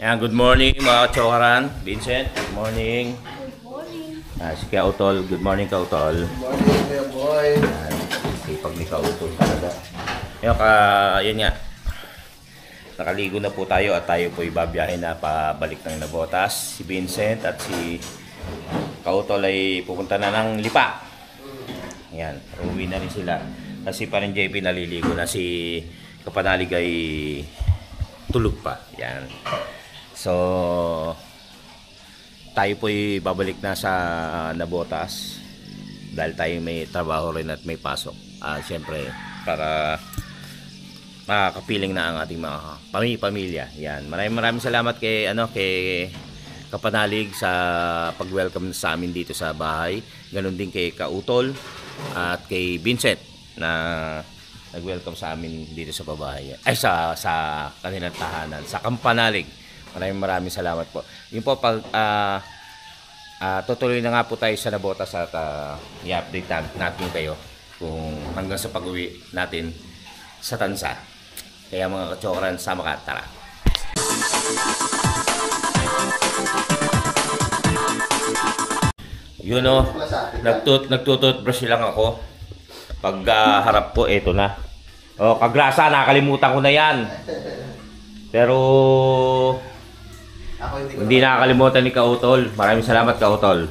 Ayan, good morning mga Chokaran. Vincent, good morning. Good morning. Si Kautol, good morning Kautol. Good morning, kuya boy. Sipag ni Kautol talaga. Yun nga. Nakaligo na po tayo at tayo po ibabiyahin na pabalik ng Navotas. Si Vincent at si Kautol ay pupunta na ng Lipa. Ayan, uwi na rin sila. Kasi pa rin JP naliligo na, si Kapanalig ay tulog pa. Ayan. So, tayo po'y babalik na sa Navotas dahil tayo may trabaho rin at may pasok. Siyempre, para makakapiling na ang ating mga pamilya. Yan. Maraming salamat kay Kapanalig sa pag-welcome sa amin dito sa bahay. Ganon din kay Kautol at kay Vincent na nag-welcome sa amin dito sa babahay. Sa kanilang tahanan, sa Kapanalig. Maraming salamat po. Yun po, tutuloy na nga po tayo sa Navotas at i-update natin kayo kung hanggang sa pag-uwi natin sa Tansa. Kaya mga Kachokaran, sama ka, tara. Yun o, nagtututbrush lang ako. Pag harap po, eto na. O, kagrasa, nakalimutan ko na yan. Pero hindi nakakalimutan ni Kautol. Maraming salamat, Kautol.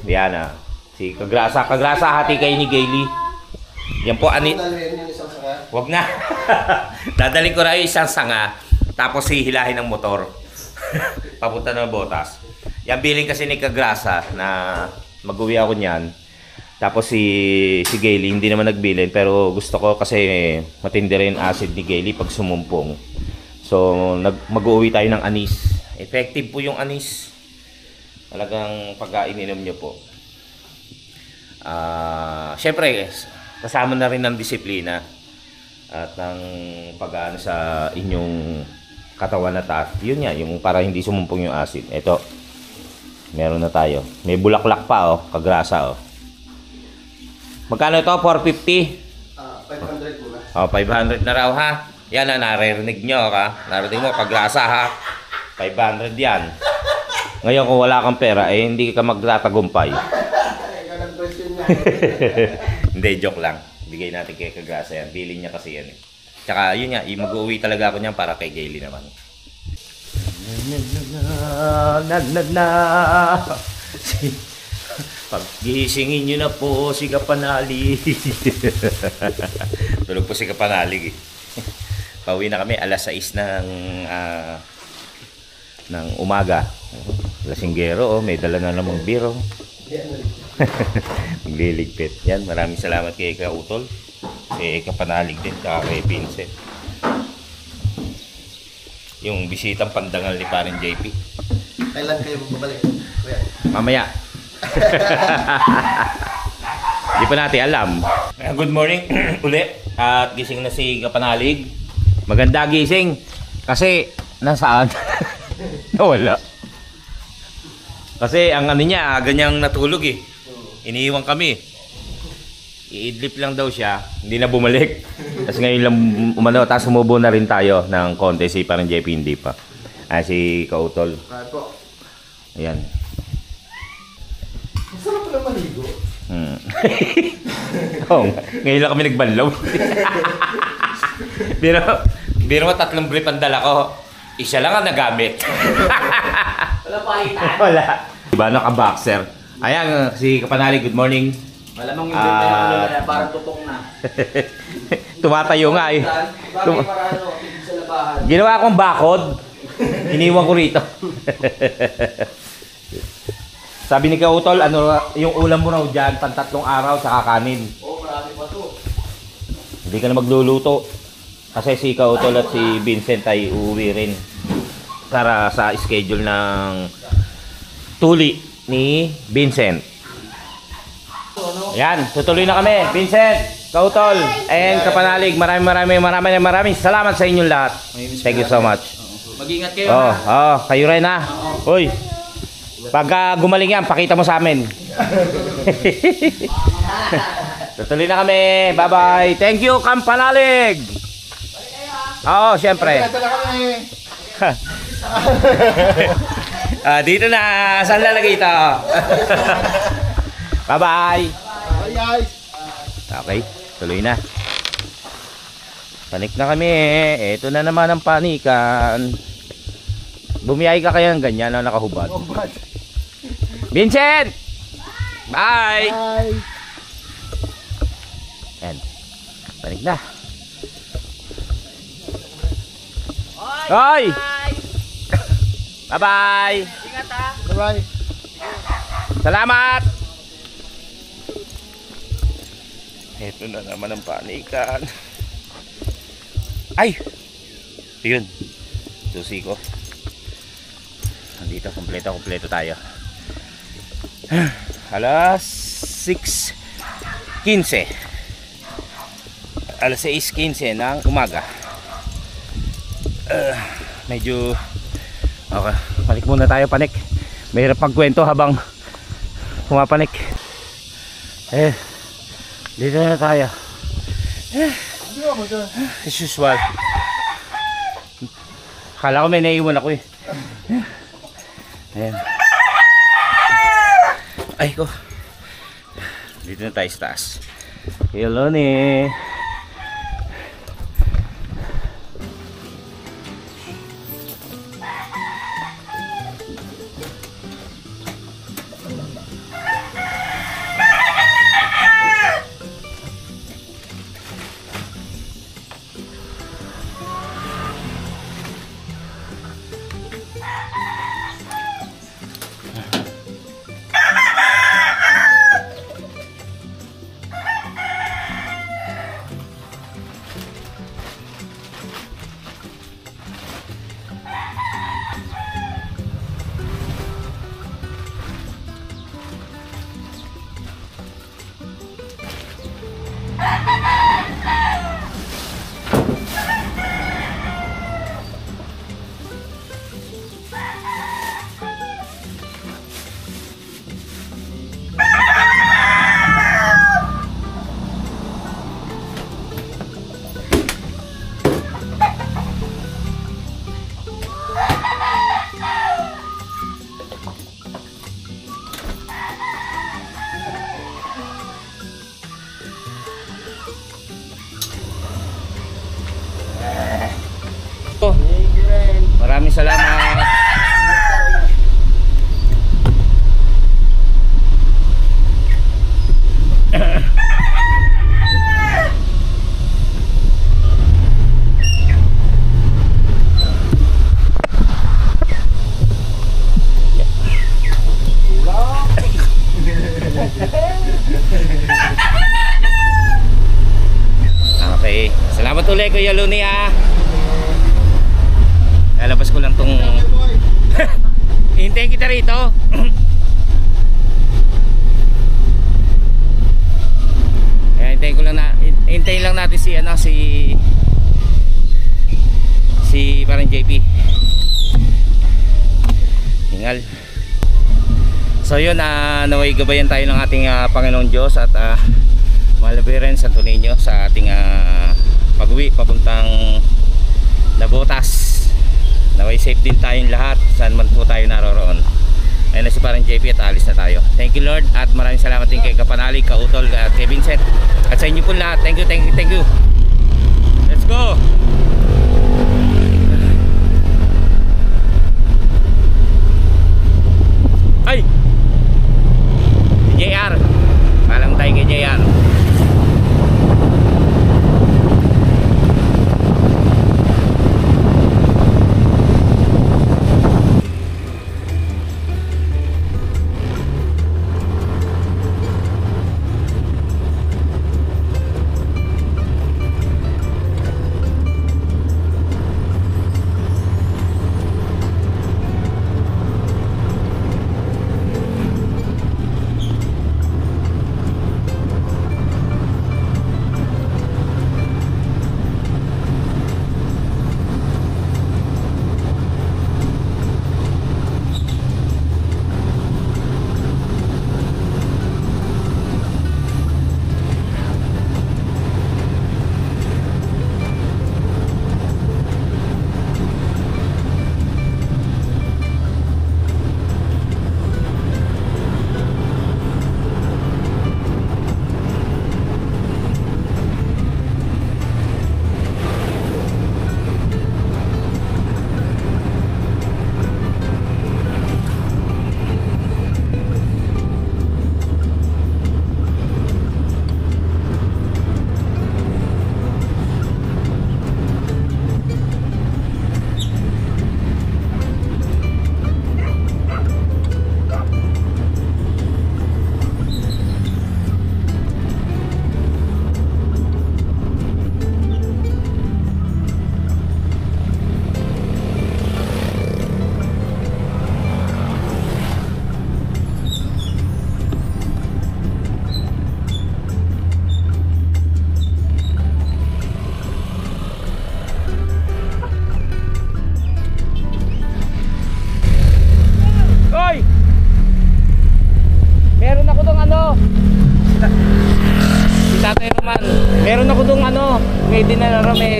Yan ah. Si Kagrasa, hati kayo ni Gayle. Yan po, wag na. Dadaling ko na yung isang sanga, tapos hihilahin ng motor. Papunta ng Navotas. Yan biling kasi ni Kagrasa na mag-uwi ako niyan. Tapos si Gayle, hindi naman nagbilin, pero gusto ko kasi matindi rin acid ni Gayle pag sumumpong. So, mag-uwi tayo ng anis. Effective po yung anis. Talagang pagka-ininom nyo po. Siyempre, kasama na rin ng disiplina at ng pag-ano sa inyong katawan na taas. Yun nga, yung para hindi sumumpong yung acid. Ito, meron na tayo. May bulaklak pa, oh, kagrasa, oh. Magkano ito? 450? 500 muna. 500 na raw, ha? Yan na, naririnig nyo, ha? Narinig mo, kagrasa, ha? 500 yan. Ngayon kung wala kang pera, hindi ka magtatagumpay. Hindi, joke lang. Bigay natin kay Kagrasa yan. Bilin niya kasi yan. Tsaka yun nga, mag-uwi talaga ako niyan para kay Gayle naman. Paggisingin nyo na po si Kapanalig. Tulog po si Kapanalig eh. Pauwi na kami alas 6 ng umaga. Lasinggero, oh, may dala na namang biro. Magliligpit. Yan, maraming salamat kay Kautol, kay Kapanalig din, kay Vincent. Yung bisitang pandangal ni Parin JP. Kailan kayo babalik? Mamaya. Di pa natin alam. Good morning ulit. At gising na si Kapanalig. Maganda gising. Kasi nasaan? Wala. Kasi ang ano niya, ganyang natulog eh. Iniiwan kami. Iidlip lang daw siya, hindi na bumalik. Tapos ngayon lang umano, tapos sumubo na rin tayo ng konti, si parang JP hindi pa. Si Kautol. Ayan. Masarap pala maligo. Oh, ngayon lang kami nagbanlaw. Biro mo 3 brief ang dala ko. Isa lang ang nagamit. Wala pahitan. Wala. Diba, naka-boxer. Ayan, si Kapanalig, good morning. Malamang yung bit na yung ano, parang tutong na. Tumatayo nga eh. Bagay para ano, sa labahan. Ginawa akong bakod. Iniwan ko rito. Sabi ni Kautol, ano, yung ulam mo raw dyan, 3 araw sa kakanin. Oo, marami pa to. Hindi ka na magluluto. Kasi si Kautol at si Vincent ay uuwi rin para sa schedule ng tuli ni Vincent. Yan, tutuloy na kami. Vincent, Kautol, and Kapanalig, maraming salamat sa inyong lahat. Thank you so much. Mag-ingat kayo ha. Kayo rin ha. Uy, pagka gumaling yan, pakita mo sa amin. Tutuloy na kami. Bye-bye. Thank you, Kapanalig. Oo, syempre. Dito na. Saan lalagay ito? Bye-bye. Bye guys. Okay, tuloy na. Panik na kami. Ito na naman ang panikan. Bumiyay ka kaya ng ganyan na nakahubad. Vincent! Bye! Bye. Yan. Panik na. Hoy! Bye-bye! Ingat ha. Bye. Salamat! Ito na naman ang panikan. Ay! Yun. Susi ko. Nandito, kompleto tayo. Alas 6:15. Alas 6:15 ng umaga. Medyo okay, balik muna tayo, panik. Mahirap pagkwento habang pumapanik. Dito na tayo. As usual. Kala ko may naiwan ako eh. Ayan. Ay ko. Dito na tayo sa taas. Hello ni. Maraming salamat. Okay, salamat ulit Kuya Luni ah. Lalabas ko lang tong hintayin kita rito. Hintayin lang natin si ano si parang JP. Hingal. So yun, naway gabayan tayo ng ating Panginoon Diyos at malabirin Santo Niño sa ating pag-uwi papuntang Nabotas. Naway safe din tayong lahat saan man po tayo naroroon. Ayun na si parang JP at alis na tayo. Thank you Lord at maraming salamat din kay Kapanalig, Kautol at kay Vincent at sa inyo po lahat. Thank you. Let's go. Ay! JR. Palang tayo kay JR.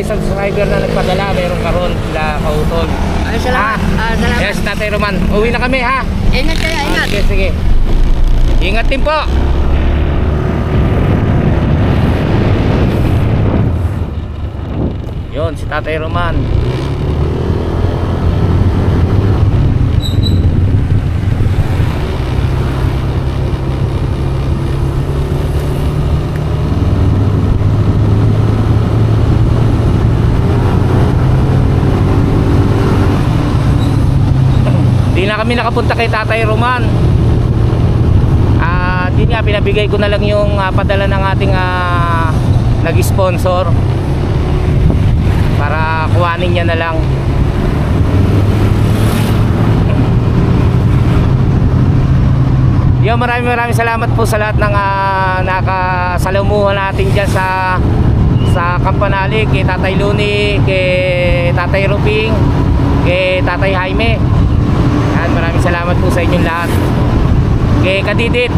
may isang subscriber na nagpadala, mayroong karon sila kautol. Ay, salamat. Salamat. Yes, Tatay Roman. Uwi na kami ha. Ingat kayo, ingat. Sige, sige. Ingat din po. Yon, si Tatay Roman. Di na kami nakapunta kay Tatay Roman. Di nga, pinabigay ko na lang yung padala ng ating nag-sponsor para kuhanin niya na lang. Yo, maraming salamat po sa lahat ng nakasalamuhan natin dyan sa Campanali, kay Tatay Luni, kay Tatay Ruping, kay Tatay Jaime. Yan, maraming salamat po sa inyong lahat. Kay Kadidit.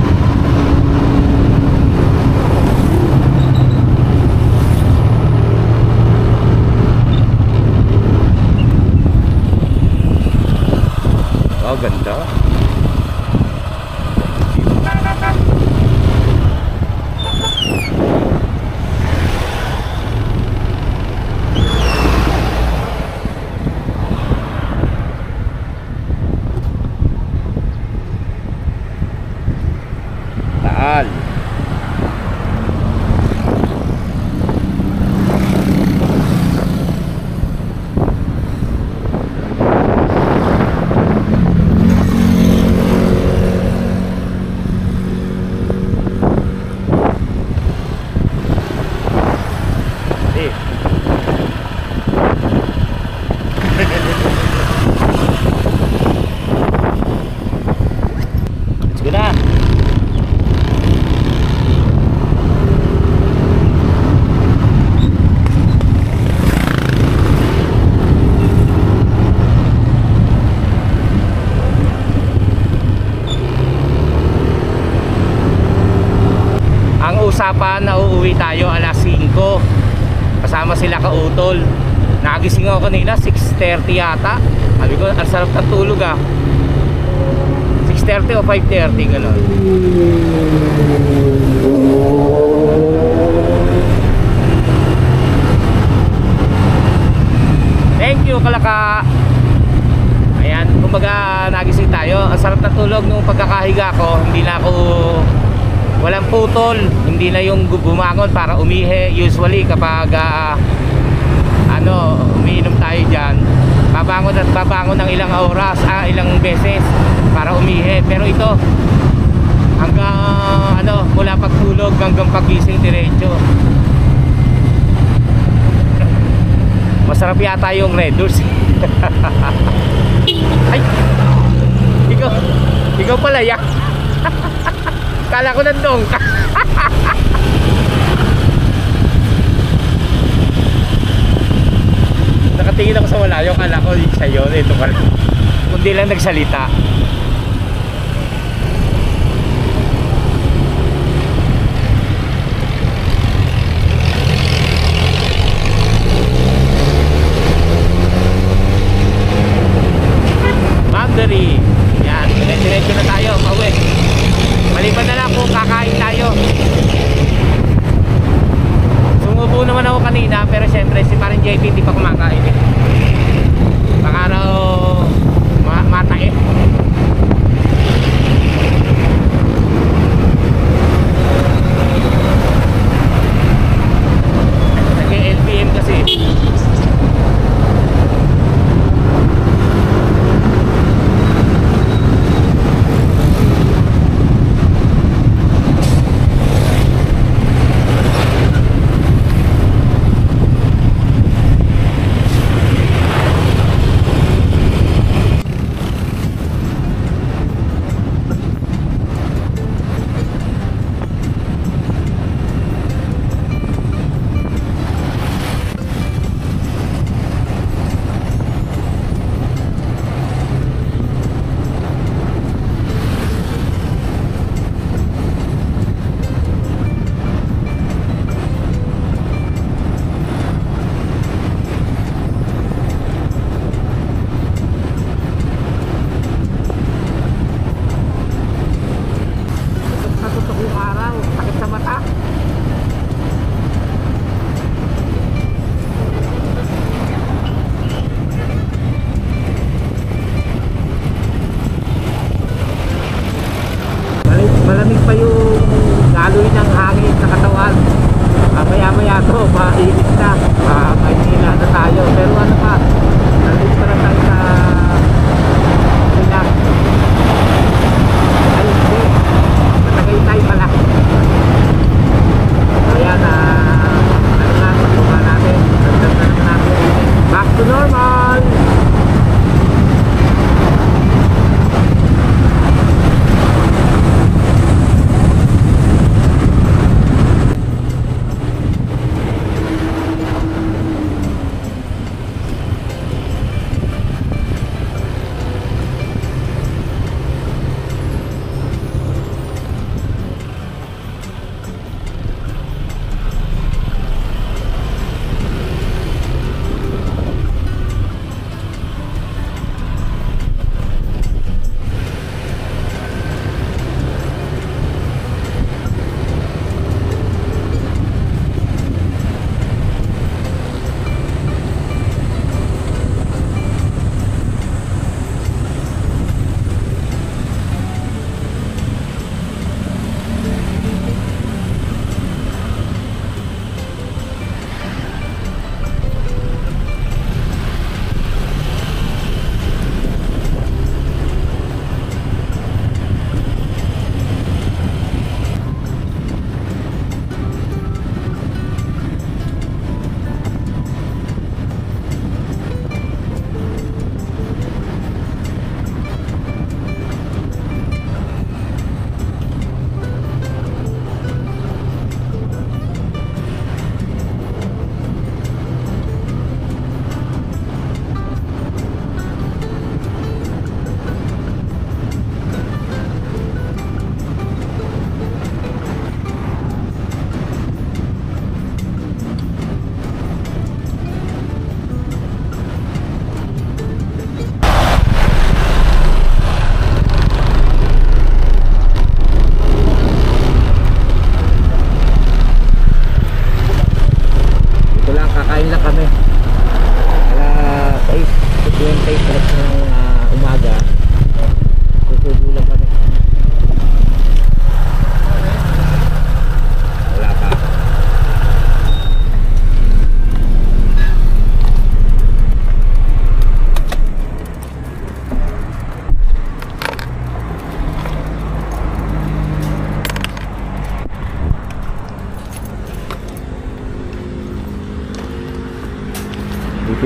Oh, ganda. Taal. Let's go na. Ang usapan na uuwi tayo alas 5 kasama sila kautol. Nagising ako kanina 6:30 yata. Sabi ko, ang sarap ng tulog 6:30 o 5:30 gano'n. Thank you, Kalaka. Ayan, kumbaga nagising tayo. Ang sarap ng tulog nung pagkakahiga ko. Hindi na ako, walang putol. Hindi na yung bumangon para umihi. Usually kapag umiinom tayo dyan, babangon at babangon ng ilang oras, ilang beses para umihi. Pero ito, hanggang mula pagtulog hanggang pagising diretso. Masarap yata yung Red Doors. Ay, ikaw pala yak. Kala ko nandong ka. Nakatingin ako sa malayo, kala ko siya yun. Ito pala, kundi lang nagsalita. Boundary. Yan, diretso na tayo, pauwi. Maliban na lang kung kakain tayo. Sumubo naman ako kanina, pero syempre si parang JP hindi pa kumakain eh. Baka raw matae. Nag-LBM kasi.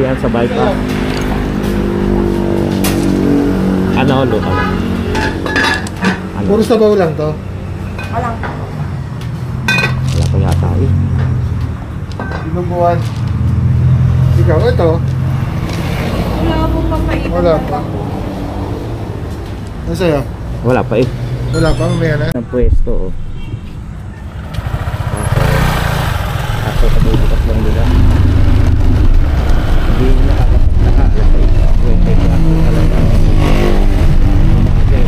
yan sa bypass. Ano, luto? Ano? Puro sabaw lang to. Wala pa yata eh. Binubuan. Ikaw, ito. Wala pong papaitan. Wala pa. Ano sa'yo? Wala pa eh. Wala pa, mamaya na. Ang pwesto oh. Kaso kabubukas lang nila. Hindi nakakaalas eh. Wait, may klase talaga. Okay.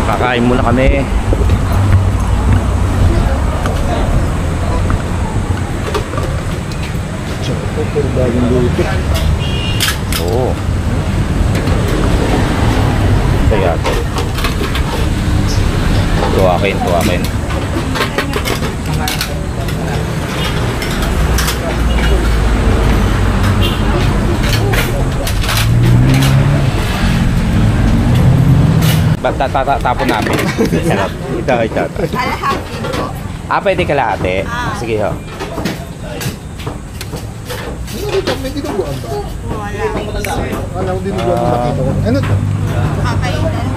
Kakain muna kami. Oo. Kaya ito. Tuwakin, tuwakin. Ba't tapon namin? Ito. Kalahati po. Pwede kalahati? Sige ho. May dinuguan ba? Wala. Wala akong dinuguan na nakita ko. Ano to? Kakainan.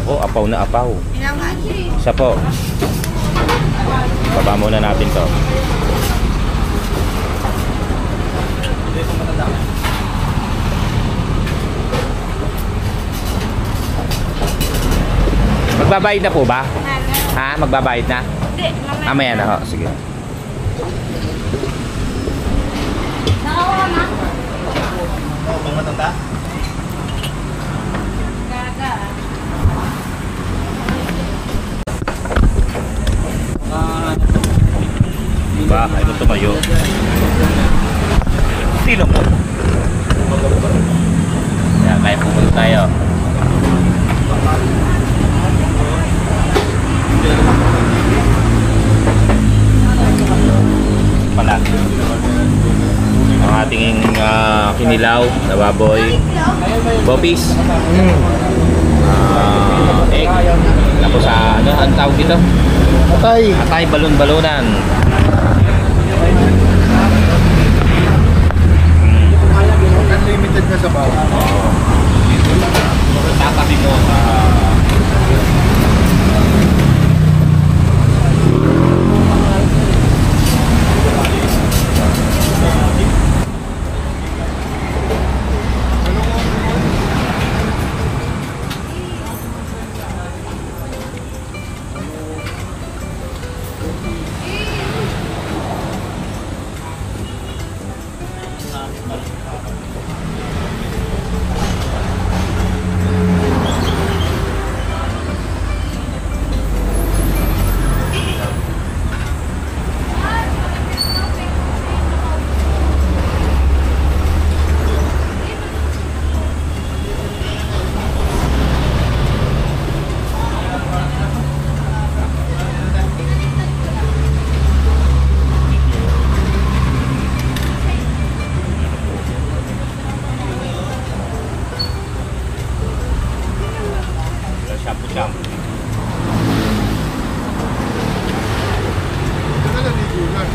Apaw na apaw. Ilang nga? Isa po. Baba muna natin to. Magbabayad na po ba? Ha? Magbabayad na? Hindi. Mamaya na ho. Sige. Nakawa na. Bang matanda? Gaga. Diba? Ito tumayo. Sino mo? Kaya kaya pupunta tayo. Pala. Ang ating kinilaw na baboy. Bopis. Egg. Tapos ano ang tawag dito? Atay. Atay balon-balonan. Unlimited na sa bawah. Tatabi mo shampoo. Ito na naligo lang.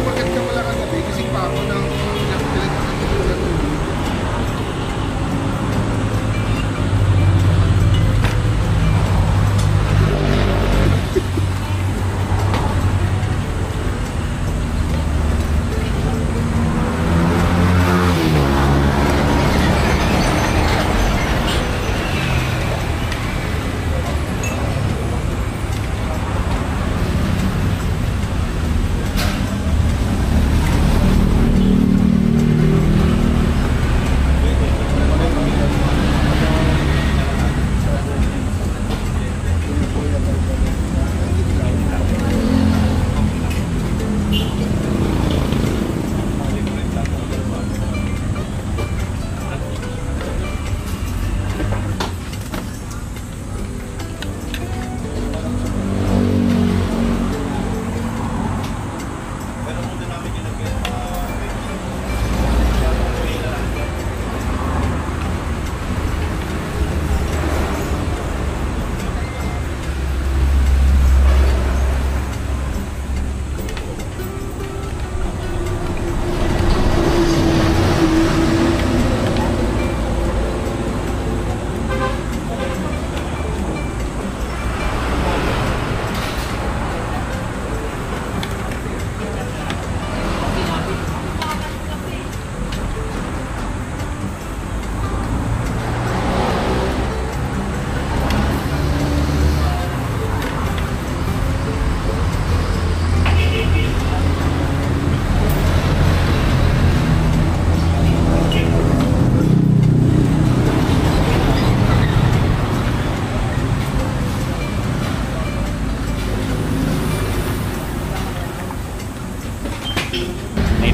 Bakit ka wala kagabi? Kasi pa ako ng pinagkakatulan.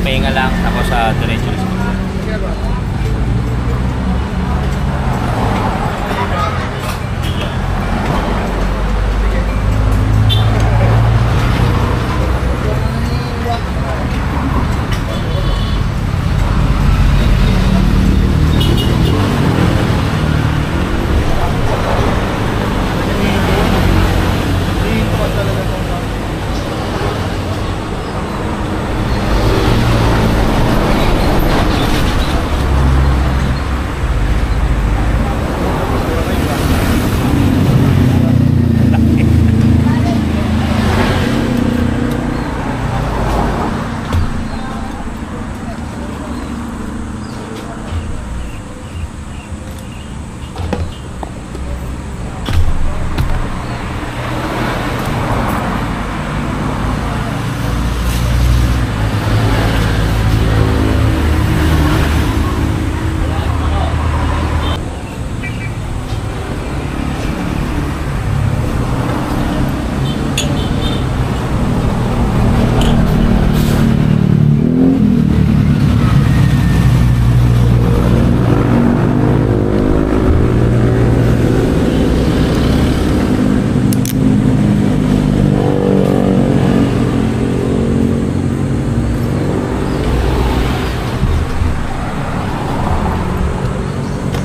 Pahinga lang tapos sa diretso. Sige ba?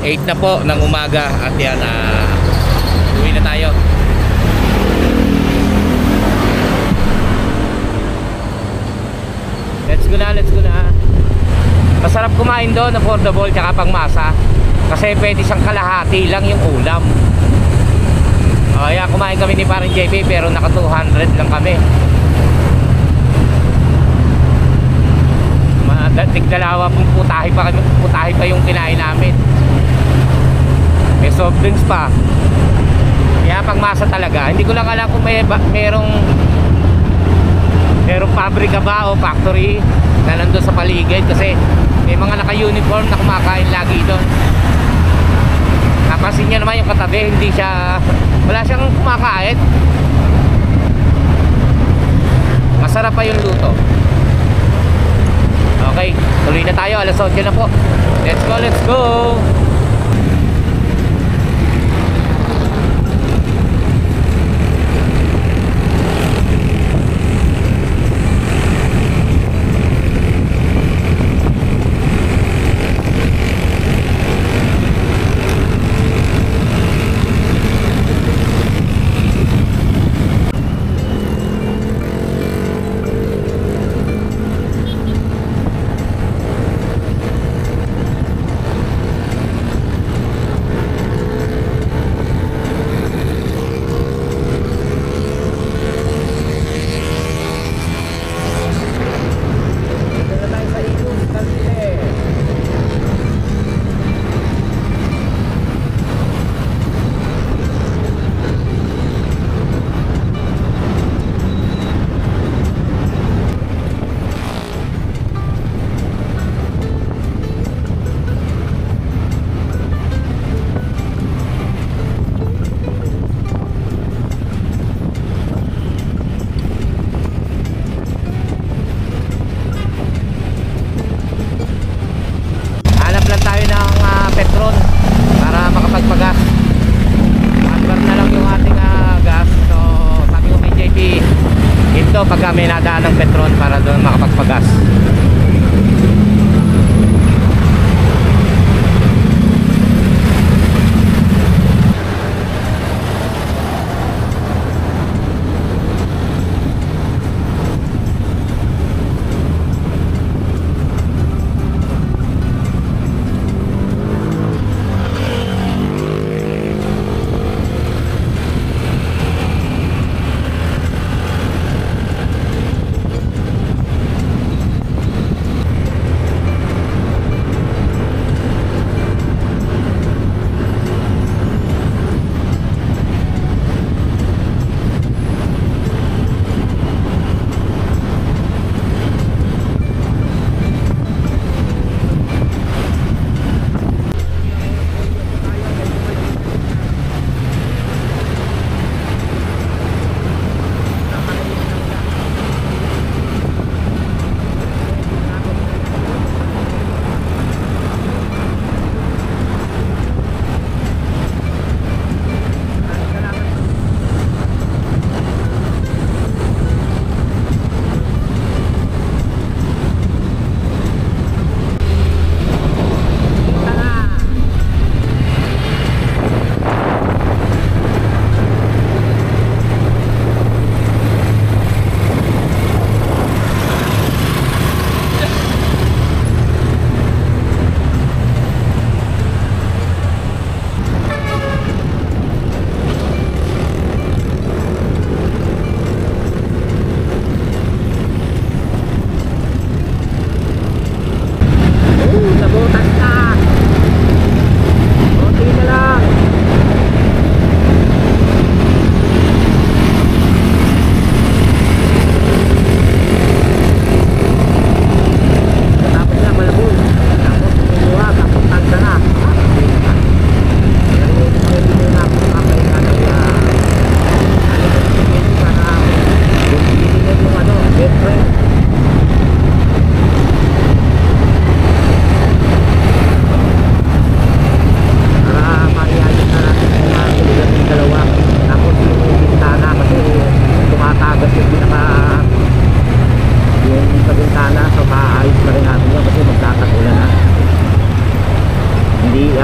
8 na po ng umaga at yan, uwi na tayo. Let's go na. Masarap kumain doon, affordable, tsaka pangmasa. Kasi pwede siyang kalahati lang yung ulam. Kaya kumain kami ni Parang JP pero naka 200 lang kami. Tigdalawa pong putahe pa yung kinain namin. May soft drinks pa. Kaya pangmasa talaga. Hindi ko lang alam kung merong pabrika ba o factory na nandun sa paligid kasi may mga naka-uniform na kumakain lagi doon. Napansin niya naman yung katabi, wala siyang kumakain. Masarap pa yung luto. Okay, tuloy na tayo, alas 8 na po. Let's go! Petron para makapagpagas. Hardware na lang yung ating gas. So sabi ko kay JP, ito pagka may nadaan ng Petron para doon makapagpagas.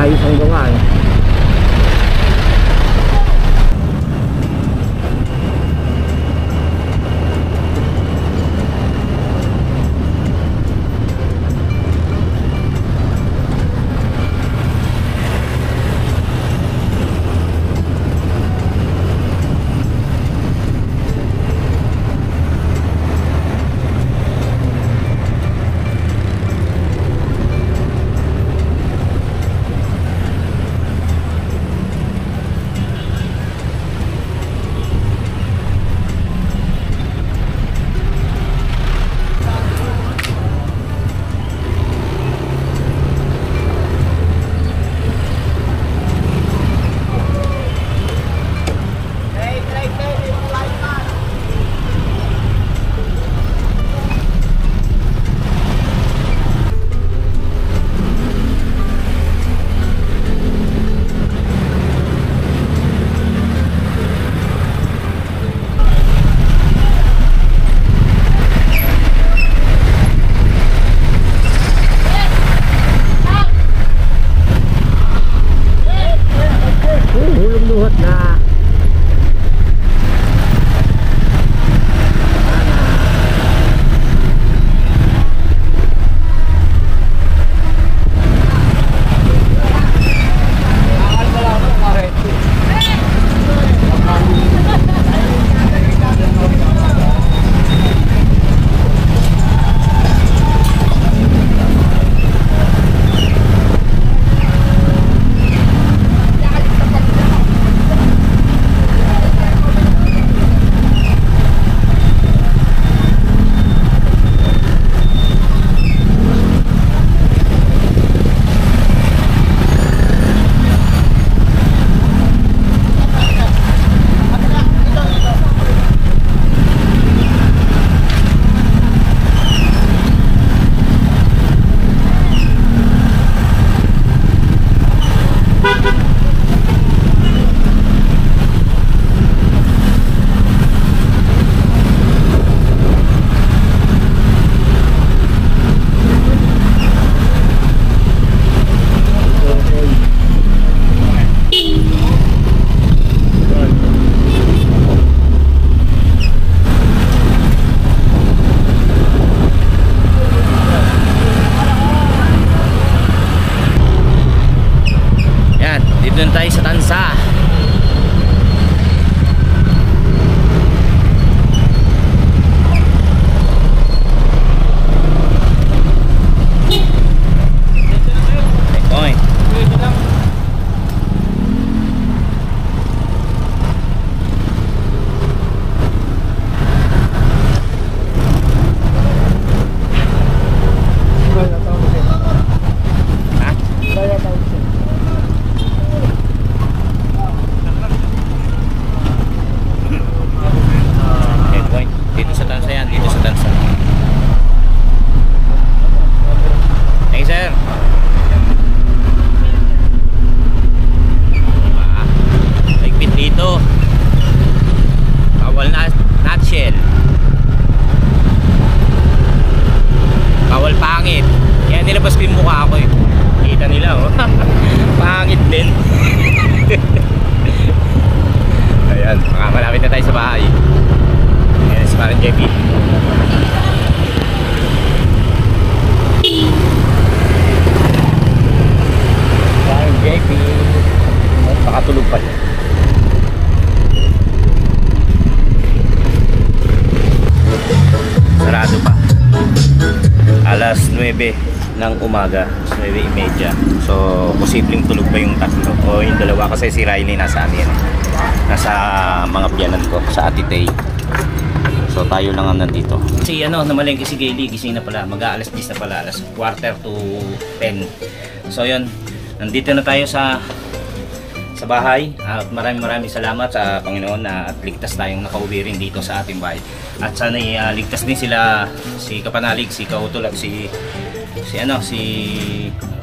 ayos ang gawa eh. Hulong luhat na. Doon tayo sa Tansa. Checkpoint. Dito sa Tansa yan, dito sa Tansa. Hey sir. Ligpit dito. Bawal na nutshell. Bawal pangit. Kaya nilabas ko yung mukha ko eh. Kita nila oh. Pangit din. Ayan, malapit na tayo sa bahay. Ayan si Parang JP. Parang JP. Pakatulog pa niya. Sarado pa. Alas 9 ng umaga, 9:30. So, posibleng tulog pa yung tatlo o yung dalawa kasi si Riley nasa amin. Nasa mga biyanan ko sa Atitay. So, tayo lang ang nandito. Si namalengke si Gayle, gising na pala. Mag-aalas 10 na pala, alas 9:45. So, yun. Nandito na tayo sa bahay at maraming salamat sa Panginoon na at ligtas tayong nakauwi rin dito sa ating bahay. At sana ligtas din sila, si Kapanalig, si Kautol at si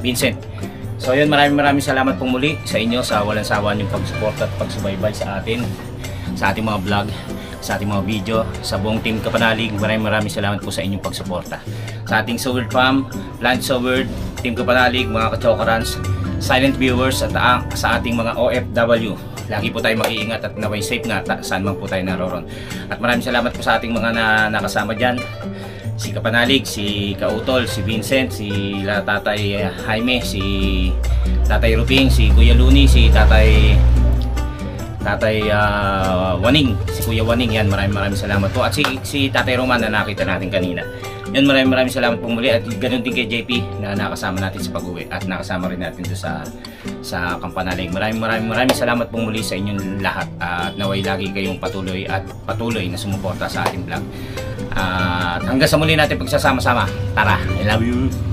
Vincent. So yun, maraming salamat pong muli sa inyo sa walang sawa niyong pagsuporta at pagsubaybay sa atin, sa ating mga vlog, sa ating mga video, sa buong team Kapanalig. Maraming salamat po sa inyong pagsuporta. Sa ating Soward Farm, Land Soward, Team Kapanalig, mga ka-chokarans, silent viewers at sa ating mga OFW. Lagi po tayo mag-iingat at naway safe nga saan man po tayo naroon. At maraming salamat po sa ating mga nakasama dyan. Si Kapanalig, si Kautol, si Vincent, si Tatay Jaime, si Tatay Ruping, si Kuya Luni, si Tatay Waning, si Kuya Waning. Yan, maraming salamat po. At si Tatay Roman na nakita natin kanina. Yan, maraming salamat po muli. At ganoon din kay JP na nakasama natin sa pag-uwi at nakasama rin natin doon sa Kampanalig. Maraming salamat po muli sa inyong lahat. At naway lagi kayong patuloy na sumuporta sa ating vlog. At hanggang sa muli natin pagsasama-sama. Tara, I love you.